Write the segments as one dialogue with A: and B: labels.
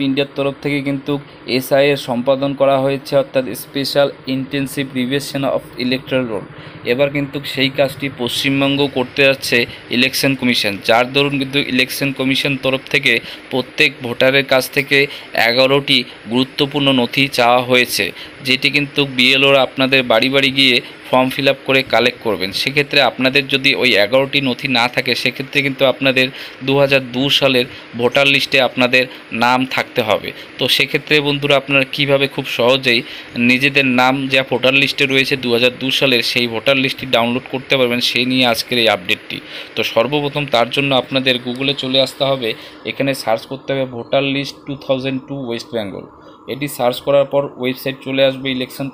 A: ইন্ডিয়ার তরফ থেকে কিন্তু এসআই এর সম্পাদন করা হয়েছে, অর্থাৎ special intensive revision of electoral roll. এবার কিন্তু সেই কাজটি পশ্চিমবঙ্গ করতে যাচ্ছে ইলেকশন কমিশন, যার দরুন কিন্তু ইলেকশন কমিশন তরফ থেকে প্রত্যেক ভোটারের কাছ থেকে 11টি গুরুত্বপূর্ণ নথি চাওয়া হয়েছে, যেটি কিন্তু বিএলওরা আপনাদের বাড়ি বাড়ি গিয়ে ফর্ম ফিল আপ করে কালেক্ট করবেন। সেক্ষেত্রে আপনাদের যদি ওই 11টি নথি না থাকে, সেক্ষেত্রে কিন্তু আপনাদের 2002 সালের ভোটার লিস্টে আপনাদের নাম থাকতে হবে। তো সেক্ষেত্রে বন্ধুরা আপনারা কিভাবে খুব সহজেই নিজেদের নাম যা ভোটার লিস্টে রয়েছে 2002 সালের সেই ভোটার লিস্টটি ডাউনলোড করতে পারবেন, সেই নিয়ে আজকের এই আপডেটটি। তো সর্বপ্রথম তার জন্য আপনাদের গুগলে চলে আসতে হবে, এখানে সার্চ করতে হবে ভোটার লিস্ট 2002 ওয়েস্ট বেঙ্গল। এটি সার্চ করার পর ওয়েবসাইট চলে আসবে ইলেকশন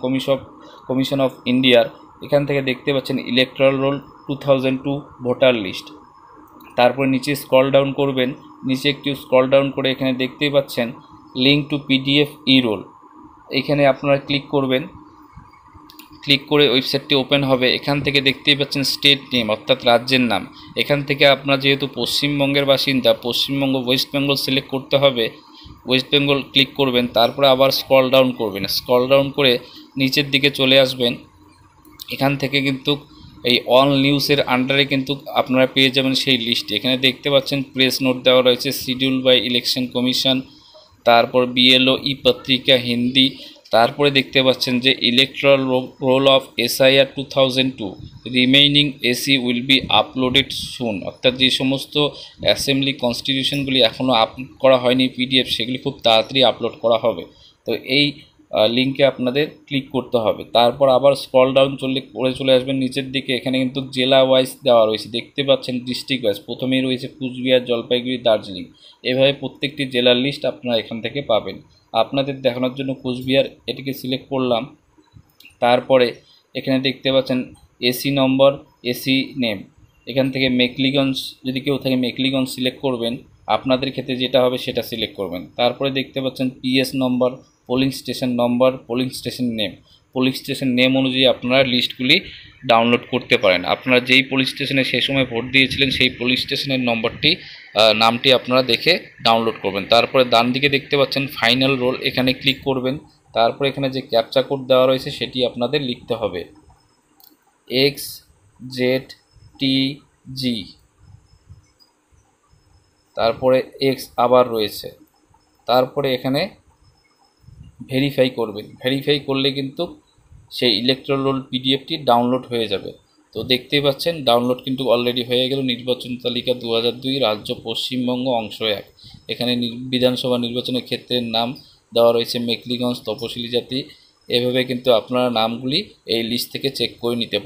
A: কমিশন অফ ইন্ডিয়ার। এখান থেকে দেখতে পাচ্ছেন ইলেকট্রাল রোল 2002 ভোটার লিস্ট। তারপর নিচে স্ক্রল ডাউন করবেন, নিচে একটু স্ক্রল ডাউন করে এখানে দেখতেই পাচ্ছেন link to PDF e roll. এখানে আপনারা ক্লিক করবেন, ক্লিক করে ওয়েবসাইটটি ওপেন হবে। এখান থেকে দেখতেই পাচ্ছেন স্টেট নেম অর্থাৎ রাজ্যের নাম। এখান থেকে আপনার যেহেতু পশ্চিমবঙ্গের বাসিন্দা, পশ্চিমবঙ্গ ওয়েস্ট বেঙ্গল সিলেক্ট করতে হবে, ওয়েস্ট বেঙ্গল ক্লিক করবেন। তারপরে আবার স্ক্রল ডাউন করবেন, স্ক্রল ডাউন করে নিচের দিকে চলে আসবেন। এখান থেকে কিন্তু এই অল নিউজের আন্ডারে কিন্তু আপনারা পেয়ে যাবেন সেই লিস্টে। এখানে দেখতে পাচ্ছেন প্রেস নোট দেওয়া রয়েছে, শিডিউল বাই ইলেকশন কমিশন, তারপর বিএলও ই পত্রিকা হিন্দি। তারপরে দেখতে পাচ্ছেন যে electoral roll of SIR 2002 remaining AC will be uploaded soon, অর্থাৎ যে সমস্ত অ্যাসেম্বলি কনস্টিটিউশনগুলি এখনও আপলোড করা হয়নি পিডিএফ, সেগুলি খুব তাড়াতাড়ি আপলোড করা হবে। তো এই লিঙ্কে আপনাদের ক্লিক করতে হবে। তারপর আবার স্ক্রল ডাউন চলে আসবেন নিচের দিকে। এখানে কিন্তু জেলা ওয়াইজ দেওয়া রয়েছে, দেখতে পাচ্ছেন ডিস্ট্রিক্ট ওয়াইজ। প্রথমেই রয়েছে কুচবিহার, জলপাইগুড়ি, দার্জিলিং। এভাবে প্রত্যেকটি জেলার লিস্ট আপনারা এখান থেকে পাবেন। আপনাদের দেখানোর জন্য কুচবিহার এটিকে সিলেক্ট করলাম। তারপরে এখানে দেখতে পাচ্ছেন এসি নম্বর, এসি নেম। এখান থেকে মেকলিগঞ্জ, যদি কেউ থাকে মেকলিগঞ্জ সিলেক্ট করবেন। আপনাদের ক্ষেত্রে যেটা হবে সেটা সিলেক্ট করবেন। তারপরে দেখতে পাচ্ছেন PS number, polling station number, polling station name. Polling station name অনুযায়ী আপনারা লিস্টগুলি ডাউনলোড করতে পারেন। আপনারা যেই পুলিশ স্টেশনে সেই সময় ভোট দিয়েছিলেন সেই পুলিশ স্টেশনের নামটি আপনারা দেখে ডাউনলোড করবেন। তারপরে ডান দিকে দেখতে পাচ্ছেন ফাইনাল রোল, এখানে ক্লিক করবেন। তারপর এখানে যে ক্যাপচা কোড দেওয়া রয়েছে সেটি আপনাদের লিখতে হবে, XZTG, তারপরে এক্স আবার রয়েছে। তারপরে এখানে ভেরিফাই করবেন। ভেরিফাই করলে কিন্তু সেই ইলেকট্রাল রোল পিডিএফটি ডাউনলোড হয়ে যাবে। তো দেখতেই পাচ্ছেন ডাউনলোড কিন্তু অলরেডি হয়ে গেল। নির্বাচন তালিকা 2002, রাজ্য পশ্চিমবঙ্গ, অংশ 1। এখানে বিধানসভা নির্বাচনের ক্ষেত্রের নাম দেওয়া রয়েছে মেকলিগঞ্জ, তপশিলি জাতি। এভাবে কিন্তু আপনারা নামগুলি এই লিস্ট থেকে চেক করে নিতে পারেন।